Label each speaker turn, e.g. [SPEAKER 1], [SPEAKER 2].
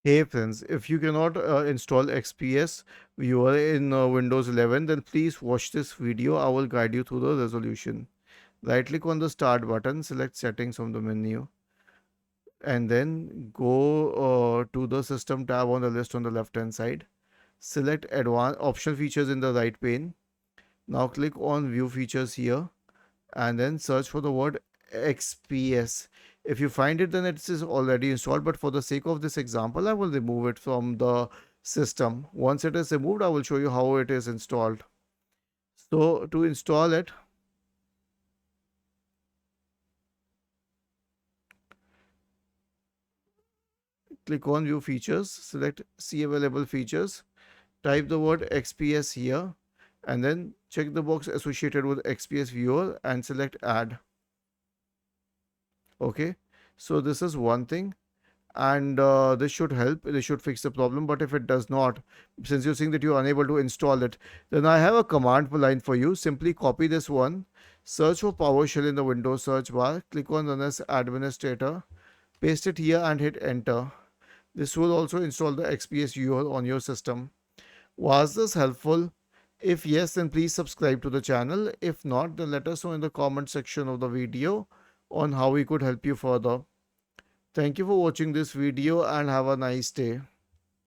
[SPEAKER 1] Hey friends, if you cannot install XPS Viewer in Windows 11, then please watch this video. I will guide you through the resolution. Right click on the start button, select settings from the menu, and then go to the system tab on the list on the left hand side. Select advanced optional features in the right pane. Now click on view features here and then search for the word XPS. If you find it, then it is already installed, but for the sake of this example, I will remove it from the system. Once it is removed, I will show you how it is installed. So to install it, click on view features, select see available features, type the word XPS here, and then check the box associated with XPS viewer and select add. Okay, so this is one thing, and this should help, this should fix the problem. But if it does not, since you're saying that you're unable to install it, then I have a command line for you. Simply copy this one, search for PowerShell in the Windows search bar, click on run as administrator, paste it here and hit enter. This will also install the XPS viewer on your system. Was this helpful? If yes, then please subscribe to the channel. If not, then let us know in the comment section of the video on how we could help you further. Thank you for watching this video and have a nice day.